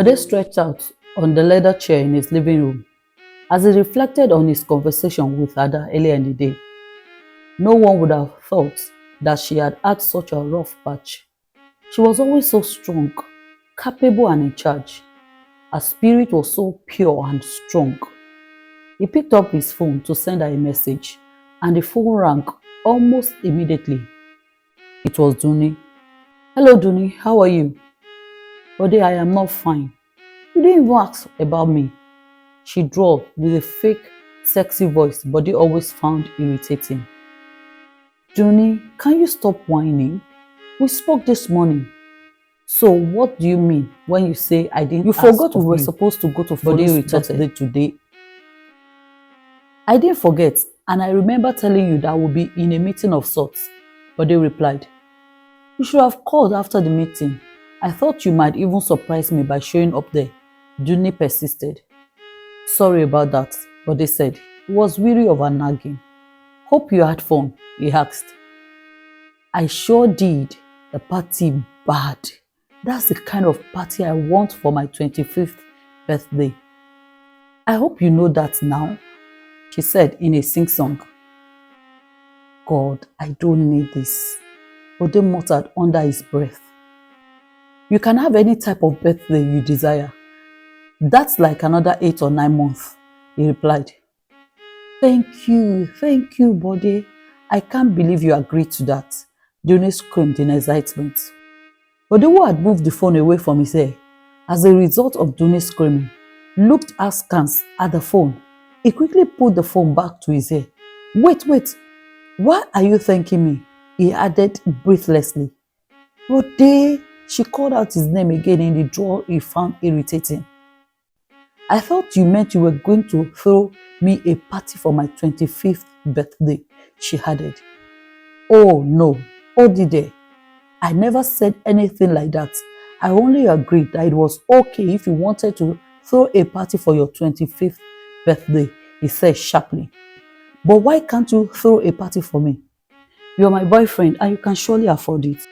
Bode stretched out on the leather chair in his living room as he reflected on his conversation with Ada earlier in the day. No one would have thought that she had had such a rough patch. She was always so strong, capable and in charge. Her spirit was so pure and strong. He picked up his phone to send her a message, and the phone rang almost immediately. It was Duni. "Hello Duni, how are you?" "Bode, I am not fine. You didn't even ask about me," she drawled with a fake, sexy voice Bode always found irritating. "Duni, can you stop whining? We spoke this morning." "So what do you mean when you say I didn't ask? You forgot we were supposed to go to Bode's birthday today." "I didn't forget, and I remember telling you that we'll be in a meeting of sorts," Bode replied. "You should have called after the meeting. I thought you might even surprise me by showing up there," Duni persisted. "Sorry about that," Bode said. He was weary of her nagging. "Hope you had fun," he asked. "I sure did. The party bad. That's the kind of party I want for my 25th birthday." "I hope you know that now," she said in a sing-song. "God, I don't need this," Bode muttered under his breath. "You can have any type of birthday you desire. That's like another 8 or 9 months," he replied. Thank you, Bode. I can't believe you agreed to that," Duni screamed in excitement. Bode, who had moved the phone away from his ear as a result of Duni screaming, looked askance at the phone. He quickly put the phone back to his ear. Wait, why are you thanking me?" he added breathlessly. "Bode," she called out his name again in the drawl he found irritating. "I thought you meant you were going to throw me a party for my 25th birthday," she added. "Oh no, Odide, I never said anything like that. I only agreed that it was okay if you wanted to throw a party for your 25th birthday," he said sharply. "But why can't you throw a party for me? You're my boyfriend and you can surely afford it."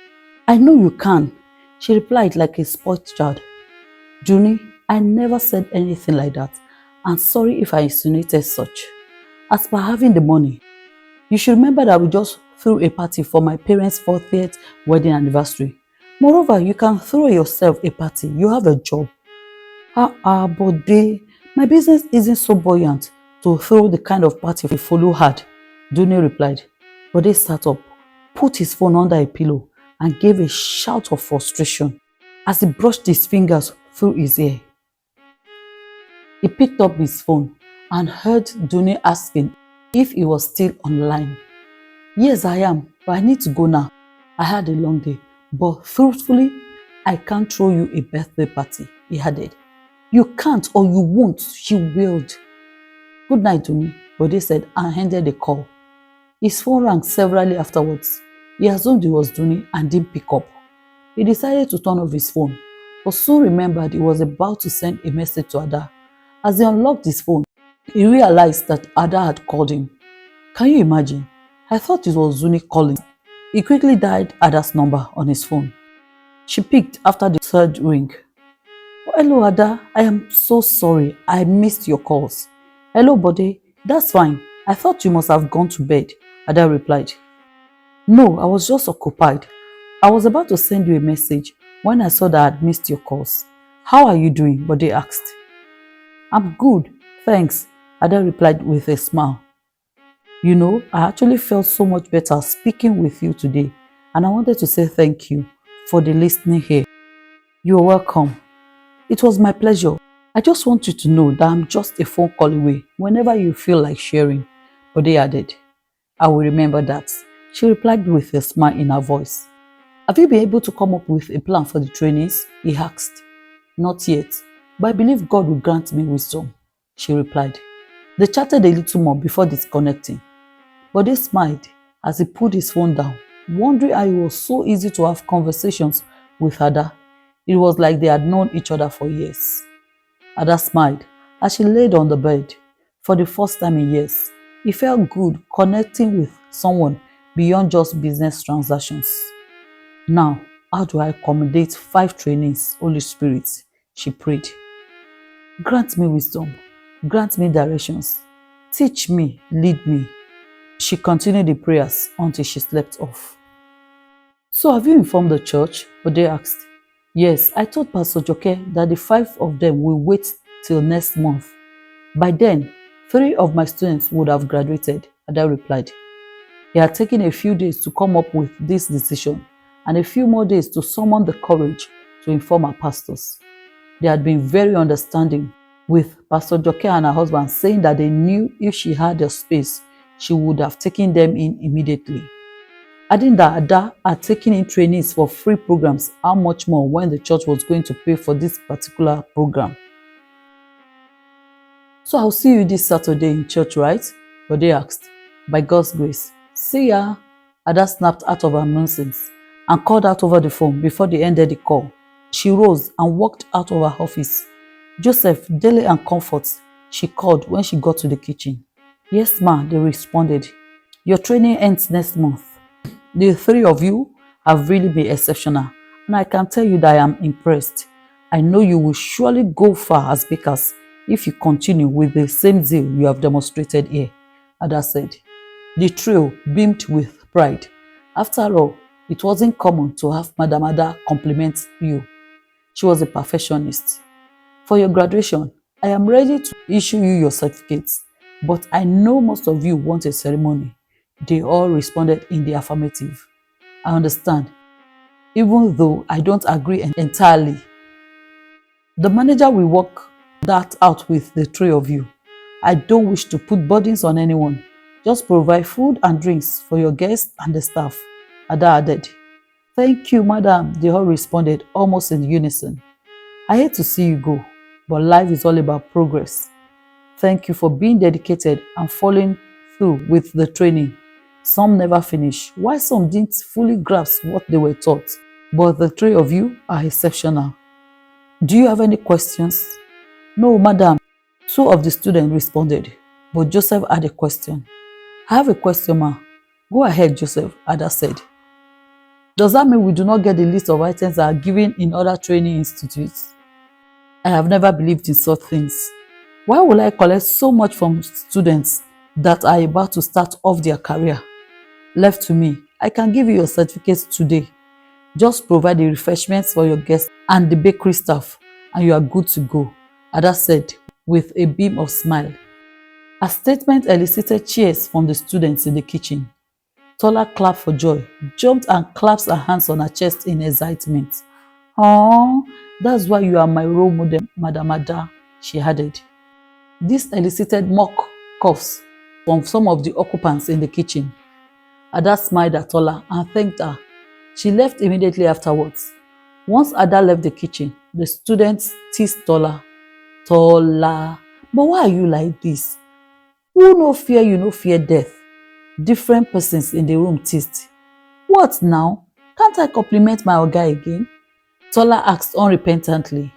"I know you can," she replied like a spoiled child. "Duni, I never said anything like that. I'm sorry if I insinuated such. As per having the money, you should remember that we just threw a party for my parents' 40th wedding anniversary. Moreover, you can throw yourself a party. You have a job." Bode, my business isn't so buoyant to throw the kind of party Folu had," Duni replied. Bode sat up, put his phone under a pillow, and gave a shout of frustration as he brushed his fingers through his hair. He picked up his phone and heard Duni asking if he was still online. "Yes, I am, but I need to go now. I had a long day, but truthfully, I can't throw you a birthday party," he added. "You can't or you won't," she wailed. "Good night, Duni," Bode said and ended the call. His phone rang severally afterwards. He assumed it was Duni and didn't pick up. He decided to turn off his phone, but soon remembered he was about to send a message to Ada. As he unlocked his phone, he realized that Ada had called him. Can you imagine? I thought it was Duni calling. He quickly dialed Ada's number on his phone. She picked after the third ring. "Oh, hello Ada, I am so sorry. I missed your calls." "Hello Bode, that's fine. I thought you must have gone to bed," Ada replied. "No, I was just occupied. I was about to send you a message when I saw that I had missed your calls." "How are you doing?" Bode asked. "I'm good, thanks," Ada replied with a smile. "You know, I actually felt so much better speaking with you today, and I wanted to say thank you for the listening here." "You're welcome. It was my pleasure. I just want you to know that I'm just a phone call away whenever you feel like sharing," Bode added. "I will remember that," she replied with a smile in her voice. "Have you been able to come up with a plan for the trainees?" he asked. "Not yet, but I believe God will grant me wisdom," she replied. They chatted a little more before disconnecting. Bode smiled as he put his phone down, wondering how it was so easy to have conversations with Ada. It was like they had known each other for years. Ada smiled as she laid on the bed. For the first time in years, it felt good connecting with someone beyond just business transactions. "Now, how do I accommodate 5 trainees, Holy Spirit?" she prayed. Grant me wisdom, grant me directions, teach me, lead me. She continued the prayers until she slept off. So have you informed the church? Bode asked. Yes, I told Pastor Joke that the 5 of them will wait till next month. By then, 3 of my students would have graduated, Ada replied. He had taken a few days to come up with this decision and a few more days to summon the courage to inform our pastors. They had been very understanding, with Pastor Joke and her husband saying that they knew if she had the space, she would have taken them in immediately. Adding that Ada had taken in trainees for free programs, how much more when the church was going to pay for this particular program. So I'll see you this Saturday in church, right? Bode asked. By God's grace. See ya. Ada snapped out of her nonsense and called out over the phone before they ended the call. She rose and walked out of her office. Joseph, Dele and Comfort, she called when she got to the kitchen. Yes, ma, they responded. Your training ends next month. The 3 of you have really been exceptional, and I can tell you that I am impressed. I know you will surely go far as bakers if you continue with the same zeal you have demonstrated here, Ada said. The trio beamed with pride. After all, it wasn't common to have Madam Ada compliment you. She was a perfectionist. For your graduation, I am ready to issue you your certificates, but I know most of you want a ceremony. They all responded in the affirmative. I understand, even though I don't agree entirely. The manager will work that out with the 3 of you. I don't wish to put burdens on anyone. Just provide food and drinks for your guests and the staff, Ada added. Thank you, madam, they all responded almost in unison. I hate to see you go, but life is all about progress. Thank you for being dedicated and following through with the training. Some never finish, while some didn't fully grasp what they were taught. But the 3 of you are exceptional. Do you have any questions? No, madam. 2 of the students responded, but Joseph had a question. I have a question, ma. Go ahead, Joseph, Ada said. Does that mean we do not get the list of items that are given in other training institutes? I have never believed in such things. Why will I collect so much from students that are about to start off their career? Left to me, I can give you your certificates today. Just provide the refreshments for your guests and the bakery staff, and you are good to go, Ada said with a beam of smile. Her statement elicited cheers from the students in the kitchen. Tola clapped for joy, jumped and clapped her hands on her chest in excitement. Oh, that's why you are my role model, Madam Ada, she added. This elicited mock coughs from some of the occupants in the kitchen. Ada smiled at Tola and thanked her. She left immediately afterwards. Once Ada left the kitchen, the students teased Tola. Tola, but why are you like this? Who no fear you no fear death? Different persons in the room teased. What now? Can't I compliment my oga again? Tola asked unrepentantly.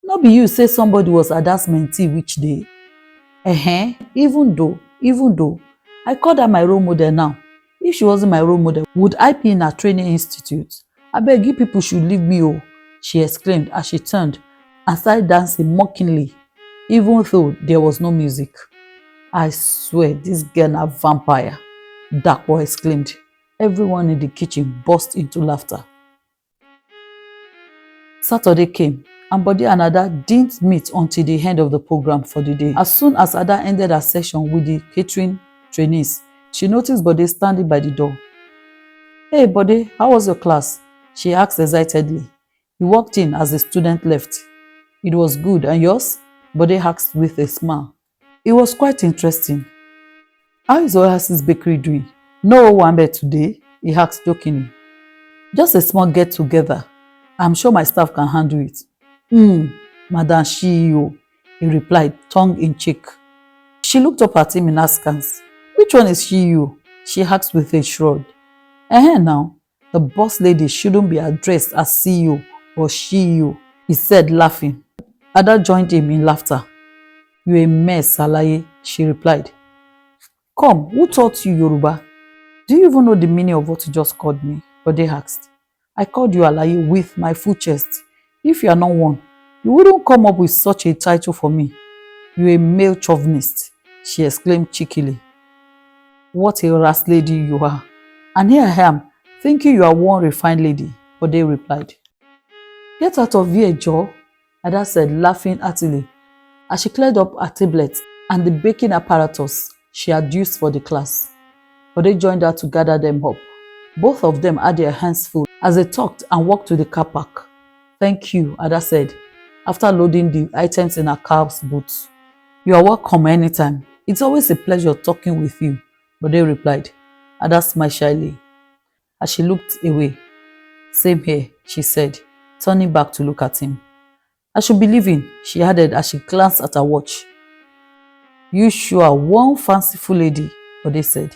No be you say somebody was Ada's mentee which day? Even though, I called her my role model now. If she wasn't my role model, would I be in her training institute? I beg you people should leave me, oh, she exclaimed as she turned and started dancing mockingly, even though there was no music. I swear this girl a vampire, Dakpo exclaimed. Everyone in the kitchen burst into laughter. Saturday came, and Bode and Ada didn't meet until the end of the program for the day. As soon as Ada ended her session with the catering trainees, she noticed Bode standing by the door. Hey Bode, how was your class? She asked excitedly. He walked in as the student left. It was good, and yours? Bode asked with a smile. It was quite interesting. How is Oasis Bakery doing? No Wambe today? He asked jokingly. Just a small get-together. I'm sure my staff can handle it. Madam CEO, he replied, tongue in cheek. She looked up at him in askance. Which one is CEO? She asked with a shrug. Now, the boss lady shouldn't be addressed as CEO or CEO, he said, laughing. Ada joined him in laughter. You're a mess, Alaye, she replied. Come, who taught you Yoruba? Do you even know the meaning of what you just called me? Bode asked. I called you Alaye with my full chest. If you are not one, You wouldn't come up with such a title for me. You're a male chauvinist, she exclaimed cheekily. What a ras lady you are. And here I am, thinking you are one refined lady, Bode replied. Get out of here, Joe, Ada said, laughing heartily, as she cleared up her tablet and the baking apparatus she had used for the class. Bode joined her to gather them up. Both of them had their hands full as they talked and walked to the car park. Thank you, Ada said, after loading the items in her car's boot. You are welcome anytime. It's always a pleasure talking with you, Bode replied. Ada smiled shyly as she looked away. Same here, she said, turning back to look at him. I should be leaving, she added as she glanced at her watch. You sure are one fanciful lady, Bode said.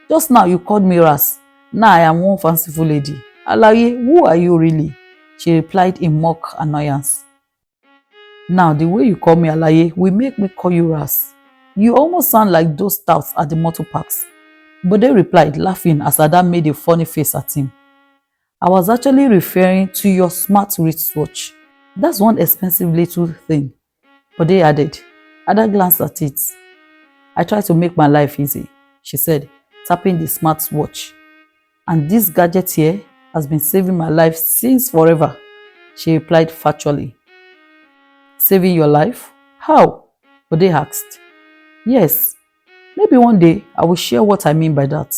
Just now you called me ras. Now I am one fanciful lady. Alaye, who are you really? She replied in mock annoyance. Now the way you call me Alaye will make me call you ras. You almost sound like those touts at the motor parks. Bode replied, laughing as Ada made a funny face at him. I was actually referring to your smart wristwatch. That's one expensive little thing, Bode added. Ada glanced at it. I try to make my life easy, she said, tapping the smartwatch. And this gadget here has been saving my life since forever, she replied factually. Saving your life? How? Bode asked. Yes, maybe one day I will share what I mean by that,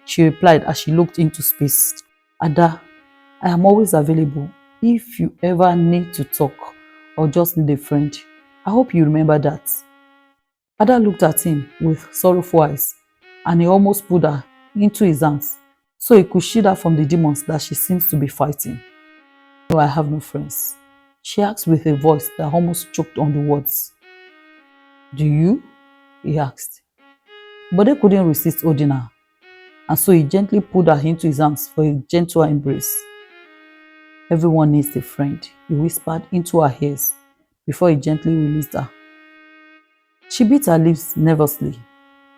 she replied as she looked into space. Ada, I am always available if you ever need to talk or just need a friend. I hope you remember that. Ada looked at him with sorrowful eyes, and he almost pulled her into his arms so he could shield her from the demons that she seems to be fighting. No, I have no friends, she asked with a voice that almost choked on the words. Do you? He asked. But they couldn't resist holding her, and so he gently pulled her into his arms for a gentle embrace. Everyone needs a friend, he whispered into her ears before he gently released her. She bit her lips nervously,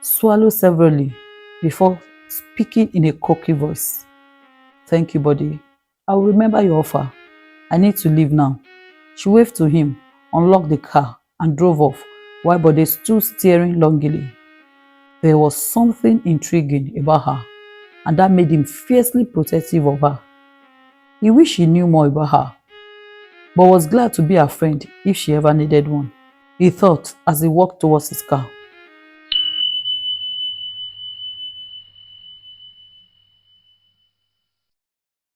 swallowed severally before speaking in a cocky voice. Thank you, Bode. I will remember your offer. I need to leave now. She waved to him, unlocked the car, and drove off while Bode stood staring longingly. There was something intriguing about her, and that made him fiercely protective of her. He wished he knew more about her, but was glad to be her friend if she ever needed one, he thought as he walked towards his car.